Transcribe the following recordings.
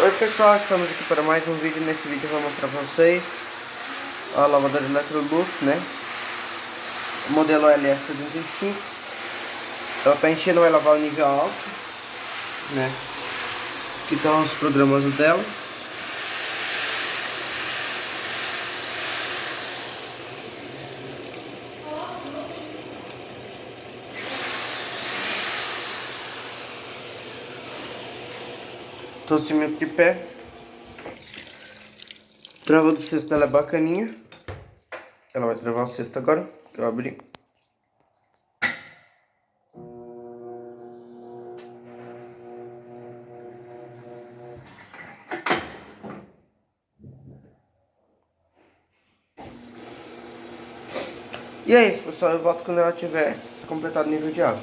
Oi pessoal, estamos aqui para mais um vídeo. Nesse vídeo eu vou mostrar para vocês a lavadora Electrolux, né? O modelo LS75. Ela tá enchendo, vai lavar o nível alto, né? Aqui estão os programas dela. Trouxe meu tripé. Trava do cesto dela é bacaninha. Ela vai travar o cesto agora, que eu abri. E é isso, pessoal. Eu volto quando ela tiver completado o nível de água.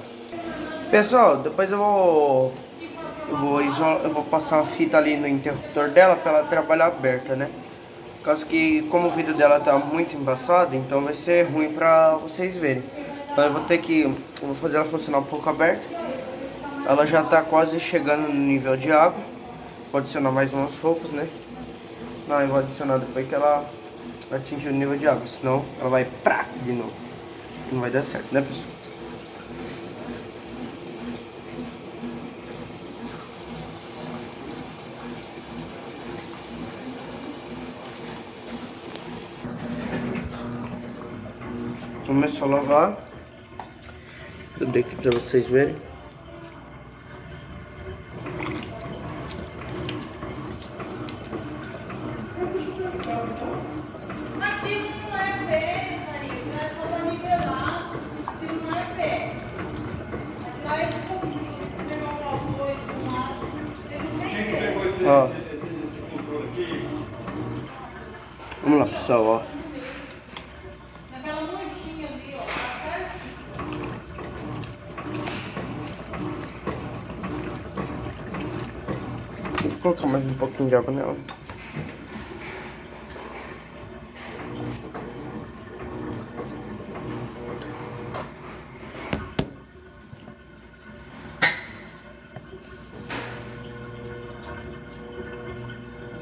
Pessoal, depois eu vou passar uma fita ali no interruptor dela para ela trabalhar aberta, né? Por causa que, como o vídeo dela tá muito embaçado, então vai ser ruim pra vocês verem. Então eu vou fazer ela funcionar um pouco aberta. Ela já tá quase chegando no nível de água. Vou adicionar mais umas roupas, né? Não, eu vou adicionar depois que ela atingir o nível de água, senão ela vai pra de novo. Não vai dar certo, né, pessoal? Começou a lavar. Eu dei aqui pra vocês verem. Aqui não é pé, Carinho, é só pra nivelar. Aqui não é pé. Lá é tipo assim, pegar uma coisa de um lado, ele não tem pé. Ó. Vamos lá, pessoal, ó. Naquela manchinha ali, ó, tá certo? Vou colocar mais um pouquinho de água nela.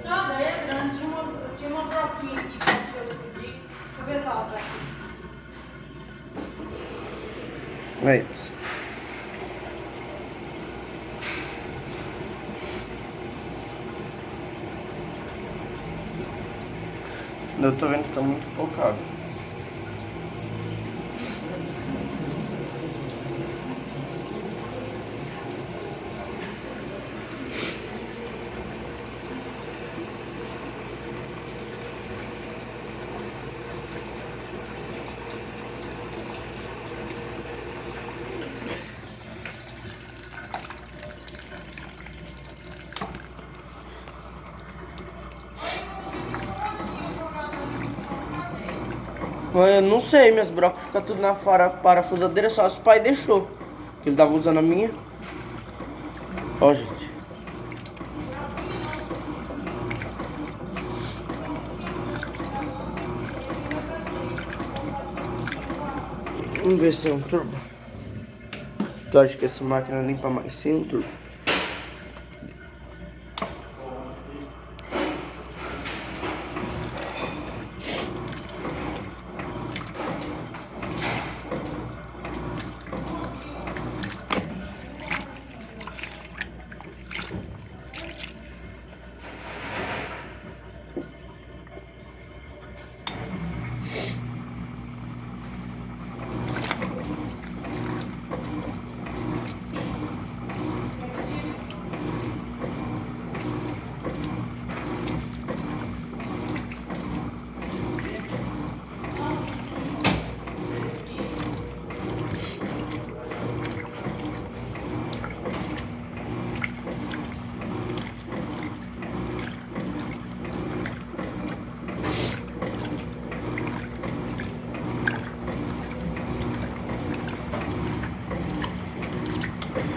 Não, daí é grande, tinha uma broquinha aqui que eu pedi. Deixa eu ver se ela tá aqui. É isso. Eu tô vendo que tá muito pouca água. Eu não sei, minhas brocas ficam tudo na parafusadeira, só os pai deixou. Que ele tava usando a minha. Ó, gente. Vamos ver se é um turbo. Eu acho que essa máquina limpa mais sem um turbo.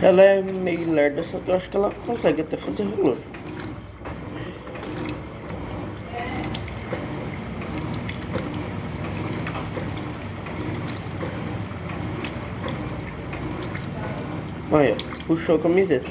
Ela é meio lerda, só que eu acho que ela consegue até fazer rolô. Olha, puxou a camiseta.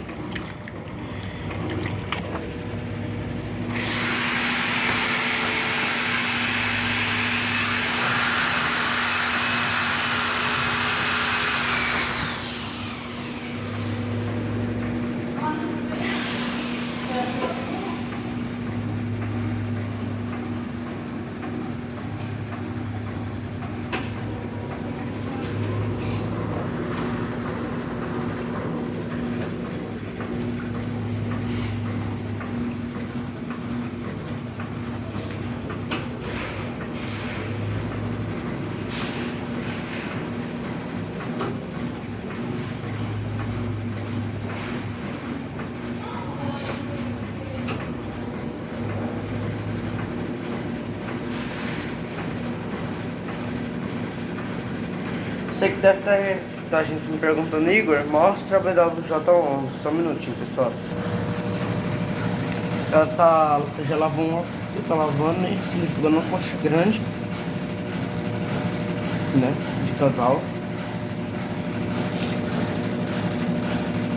Você que deve estar a gente me perguntando, Igor, mostra a BWJ11, só um minutinho, pessoal. Ela já lavou uma, tá lavando e centrifugando uma coxa grande, né, de casal.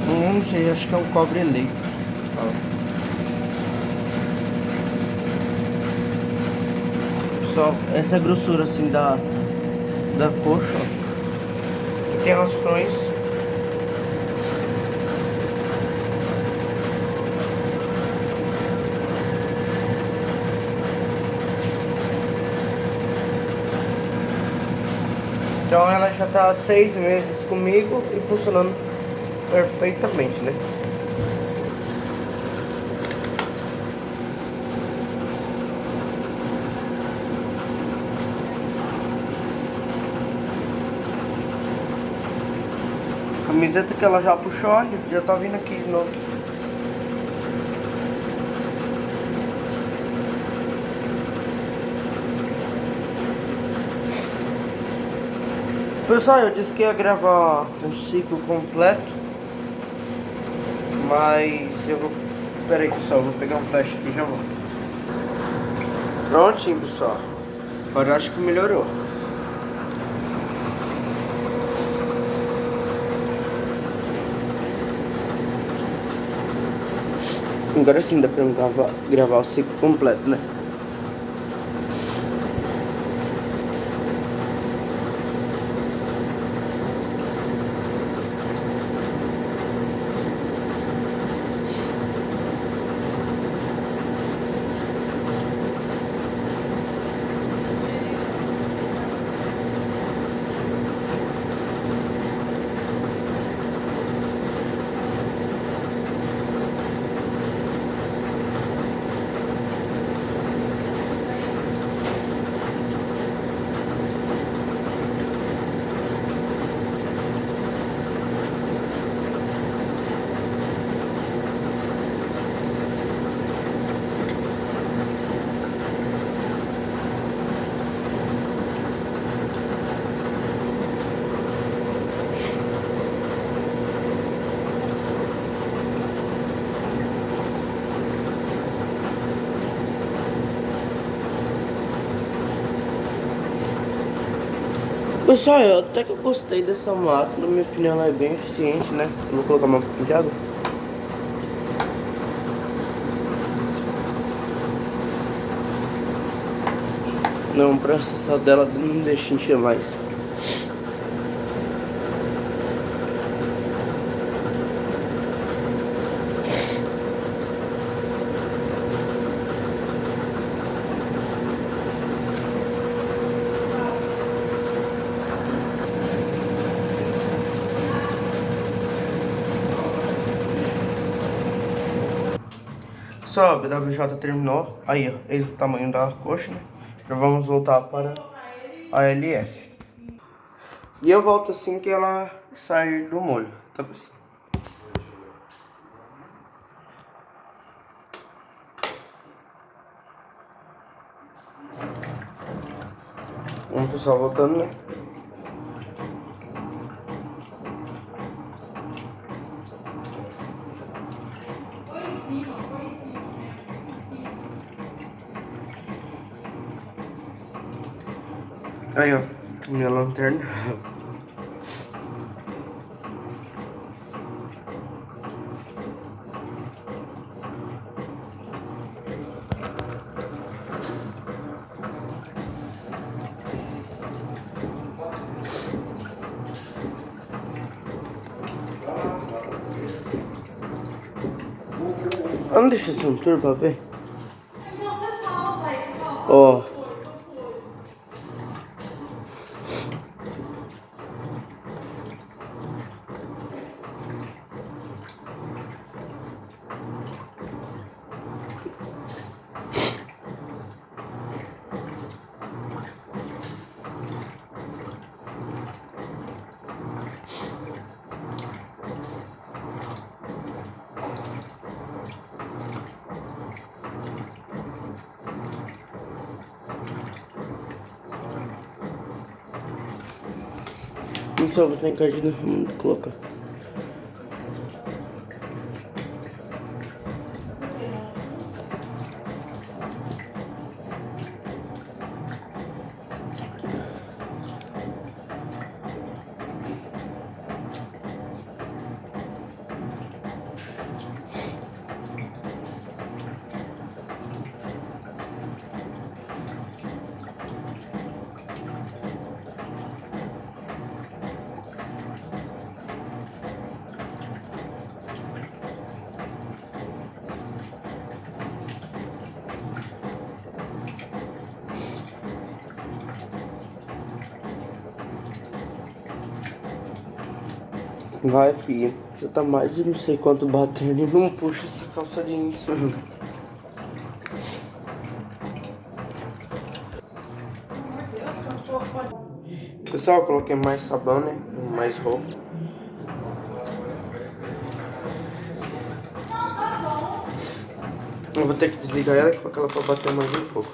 Não sei, acho que é um cobre eleito. Pessoal, essa é a grossura assim da coxa, ó. Aqui tem as frões. Então ela já tá há 6 meses comigo e funcionando perfeitamente, né? Camiseta que ela já puxou, olha, já tá vindo aqui de novo. Pessoal, eu disse que ia gravar um ciclo completo, mas eu vou... Pera aí, pessoal, eu vou pegar um flash aqui e já volto. Prontinho, pessoal. Agora eu acho que melhorou. Agora sim dá pra gravar o ciclo completo, né? Pessoal, até que eu gostei dessa máquina, na minha opinião ela é bem eficiente, né? Eu vou colocar uma pouquinho de água. Não, o processador dela não deixa encher mais. Só, a BWJ terminou. Aí, ó, eis o tamanho da coxa, né? Já vamos voltar para a LF. E eu volto assim que ela sair do molho, tá, pessoal? Vamos, pessoal, voltando, né? Aí, ó, minha lanterna. Vamos deixar esse um tour pra ver. Ó. Então, vou estar encardida, vamos colocar. Vai, filho. Já tá mais de não sei quanto batendo e não puxa essa calça jeans. Pessoal, eu coloquei mais sabão, né? Mais roupa. Eu vou ter que desligar ela e colocar ela pra bater mais um pouco.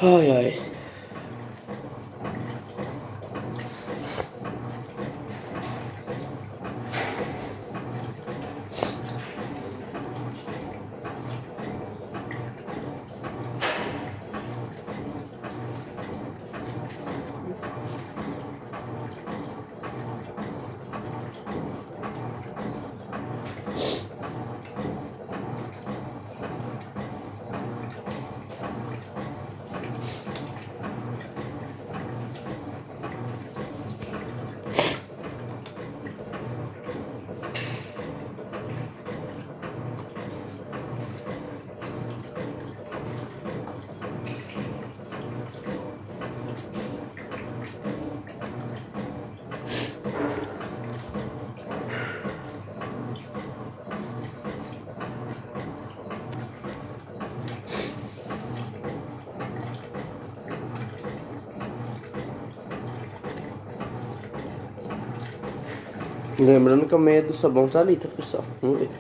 Ai, ai. Lembrando que a meia do sabão tá ali, tá, pessoal? Vamos ver.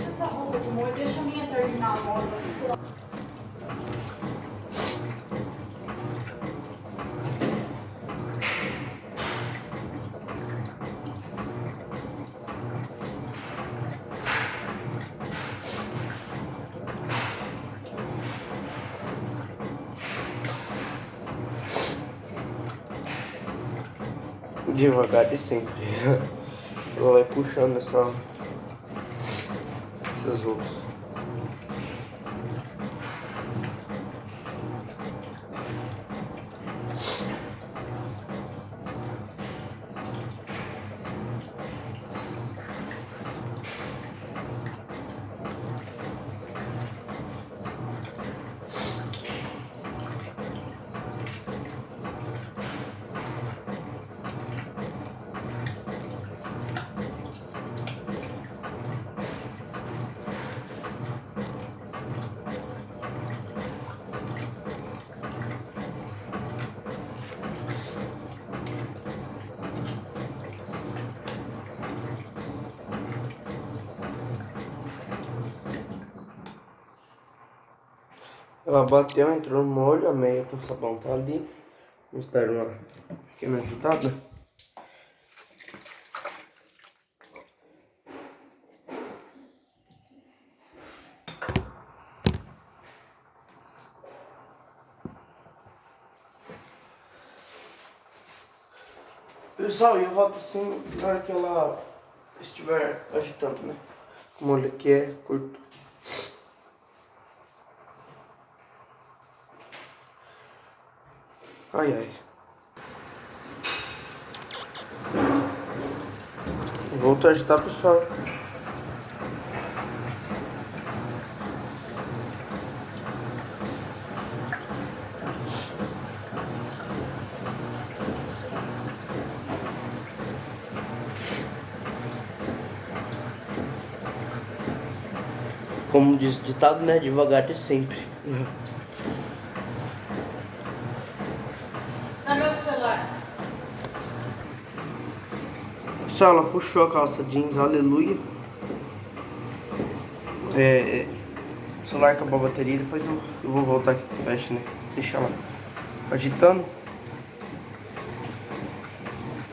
Essa roupa de molho, deixa a minha terminar logo. Devagar e sempre. Ela vai puxando essas roupas. Ela bateu, entrou no molho, a meia com sabão tá ali. Vamos dar uma pequena ajudada. Pessoal, eu volto assim na hora que ela estiver agitando, né? O molho aqui é curto. Ai, ai. Volto a agitar, pessoal. Como diz o ditado, né? Devagar de sempre. Dá meu celular. Pessoal, ela puxou a calça jeans, aleluia. O celular acabou a bateria, depois eu vou voltar aqui pro flash, né? Deixa lá agitando.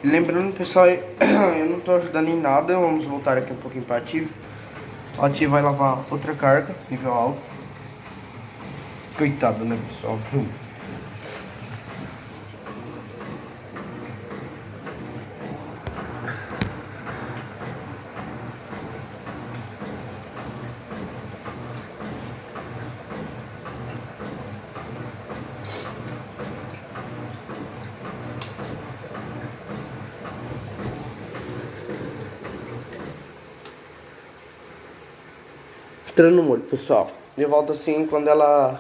E lembrando, pessoal, eu não tô ajudando em nada. Vamos voltar aqui um pouquinho para ativo. A ativo vai lavar outra carga, nível alto. Coitado, né, pessoal? Entrando no molho, pessoal. E volta assim quando ela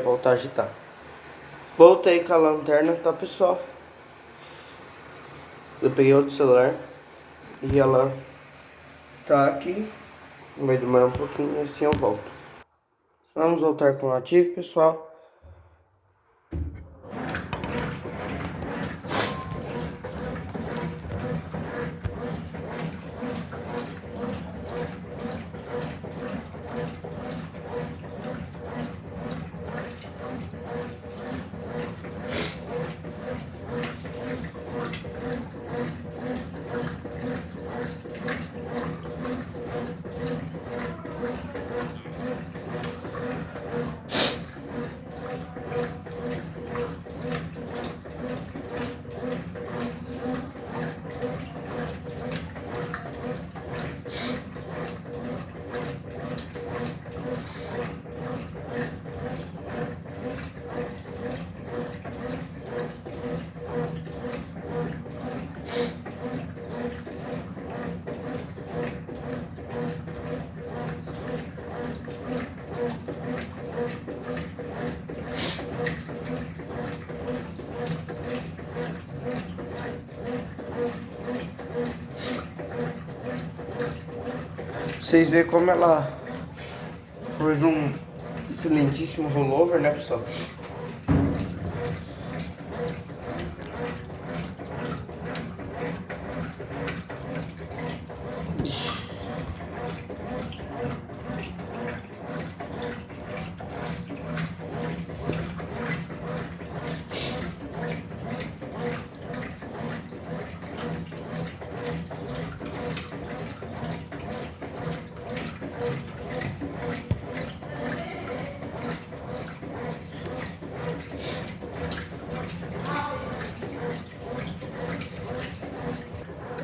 voltar a agitar. Voltei com a lanterna, tá, pessoal? Eu peguei outro celular e ela tá aqui. Vai demorar um pouquinho, assim eu volto. Vamos voltar com o ativo, pessoal. Vocês veem como ela fez um excelentíssimo rollover, né, pessoal?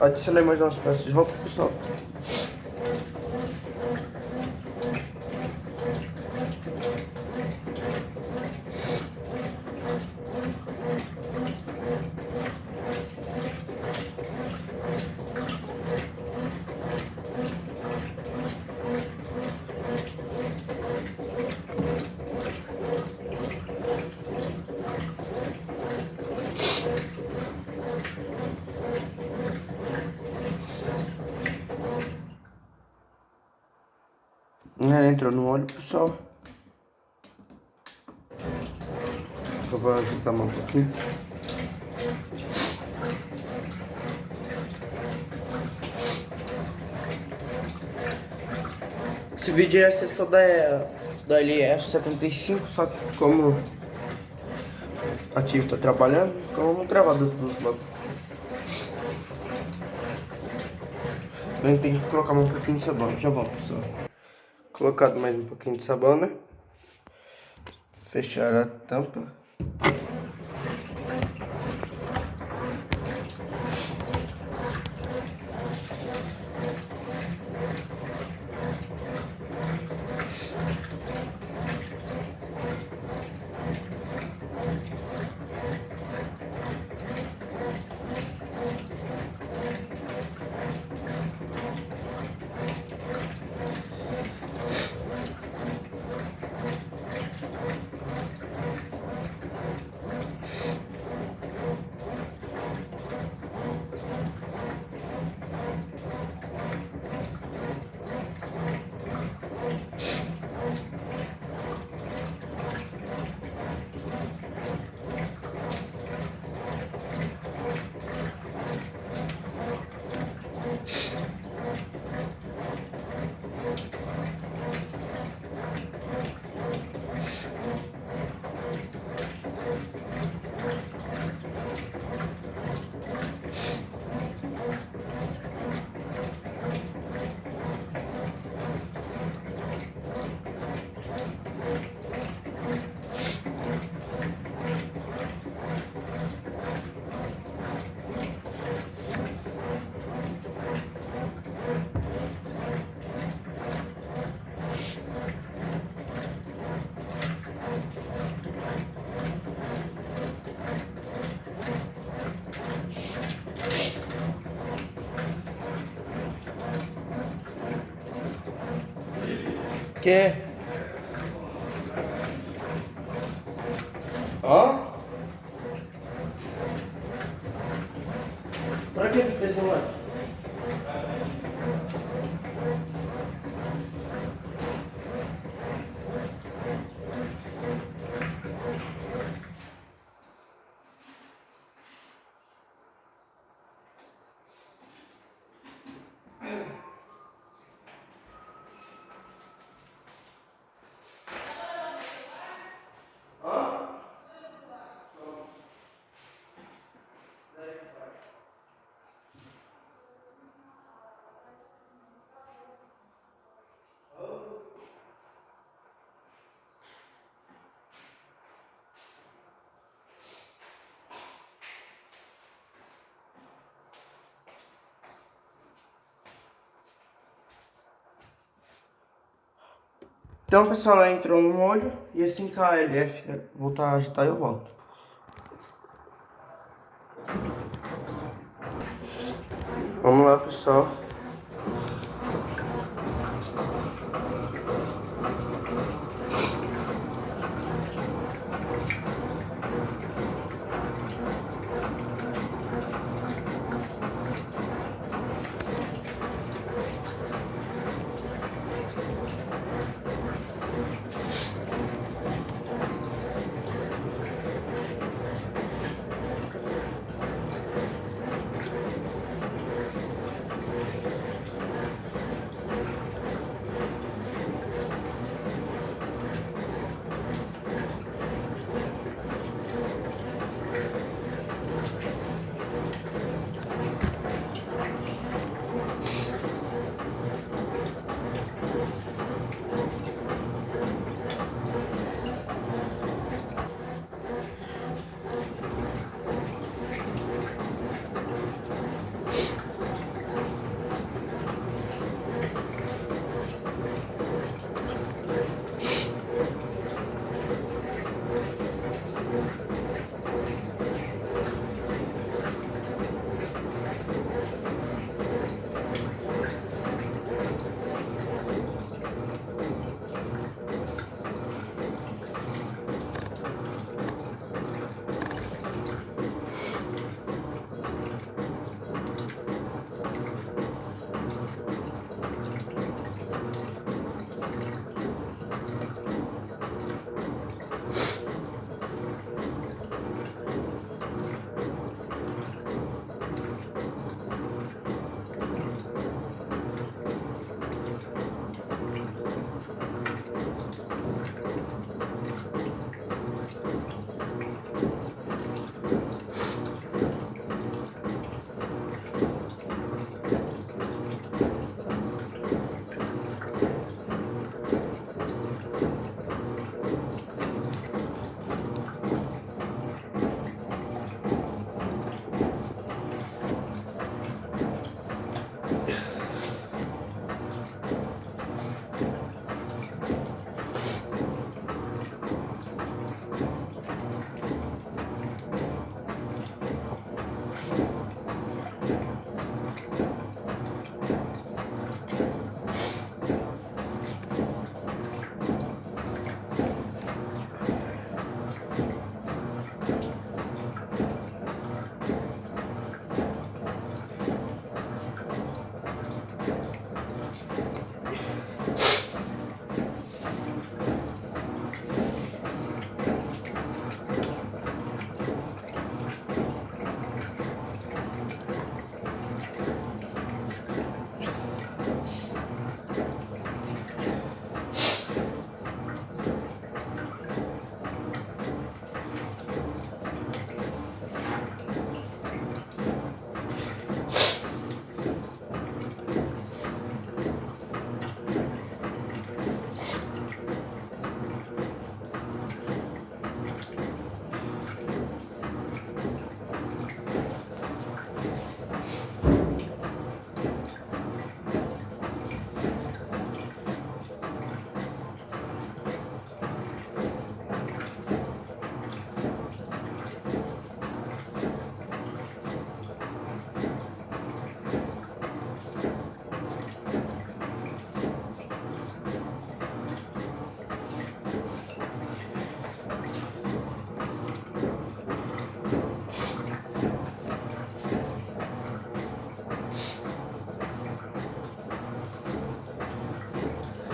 Adicionei mais umas peças de roupa, pessoal. Entrou no óleo, pessoal. Eu vou ajeitar mais um pouquinho. Esse vídeo é a sessão da LF75, só que como ativo tá trabalhando, então vamos gravar das duas logo. A gente tem que colocar mais um pouquinho de sabão, já volto, pessoal. Colocado mais um pouquinho de sabão, né? Fechar a tampa. Que? Ó? Pra que fita isolante? Então, pessoal, ela entrou no molho e assim que a LF voltar a agitar, eu volto. Vamos lá, pessoal.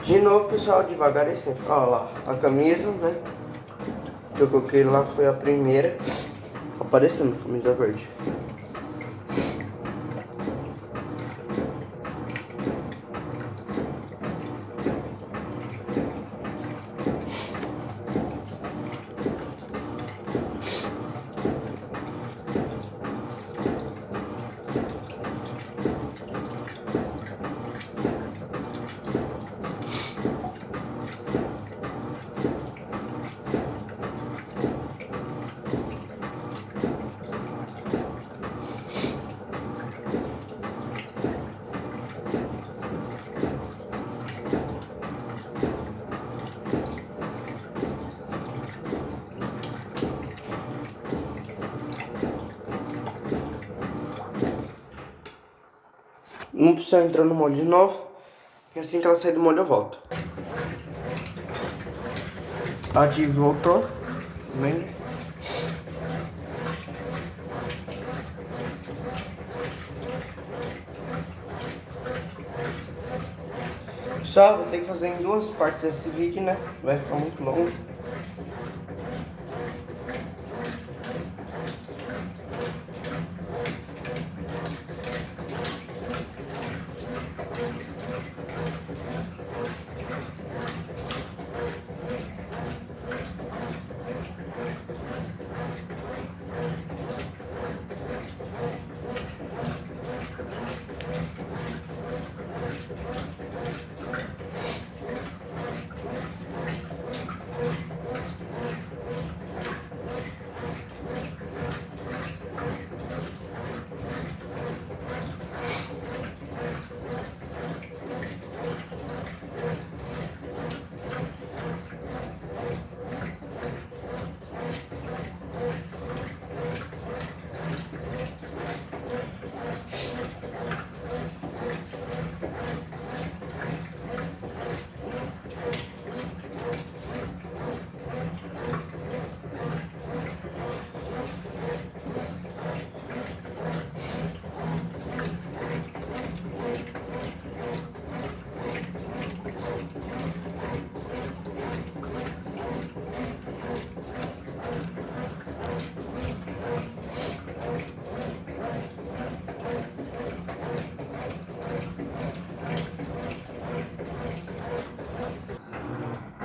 De novo, pessoal, devagar e sempre. Ó lá, a camisa, né? Que eu coloquei lá foi a primeira. Aparecendo, camisa verde. Não precisa entrar no molde de novo, que assim que ela sair do molde eu volto. Aqui voltou, vem. Só vou ter que fazer em duas partes esse vídeo, né? Vai ficar muito longo.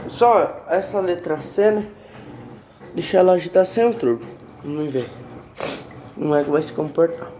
Só essa letra C, né? Deixa ela agitar sem o turbo. Vamos ver como é que vai se comportar.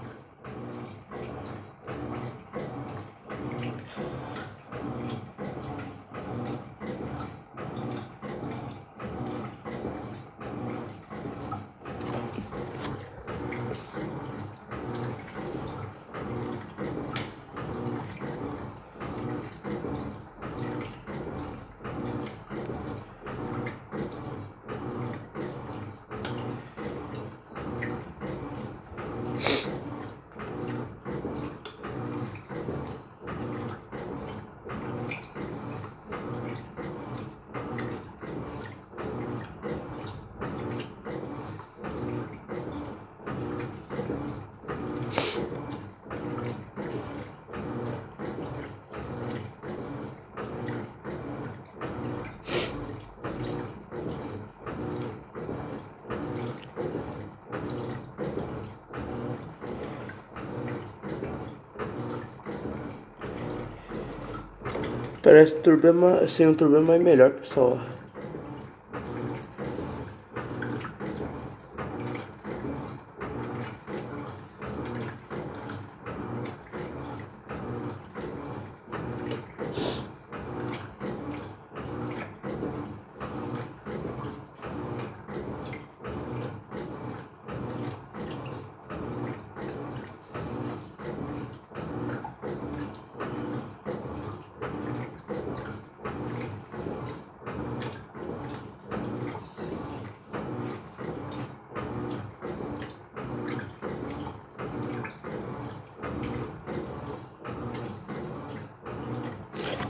Parece que o turbo sem o turbo é mais melhor, pessoal.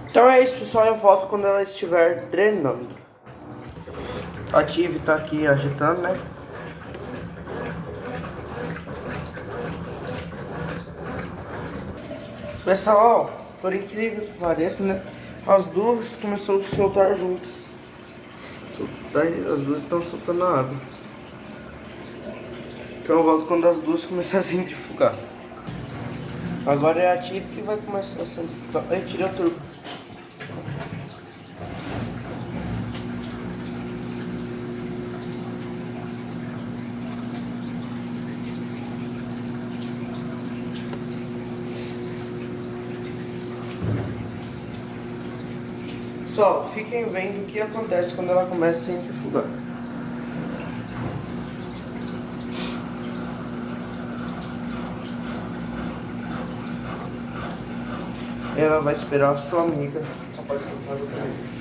Então é isso, pessoal, eu volto quando ela estiver drenando. A Tive tá aqui agitando, né? Pessoal, por incrível que pareça, né? As duas começaram a soltar juntas. As duas estão soltando a água. Então eu volto quando as duas começarem a centrifugar. Agora é a Tiff que vai começar a centrifugar. Aí tirei o turbo. Pessoal, fiquem vendo o que acontece quando ela começa a centrifugar. Ela vai esperar a sua amiga. Pode soltar também.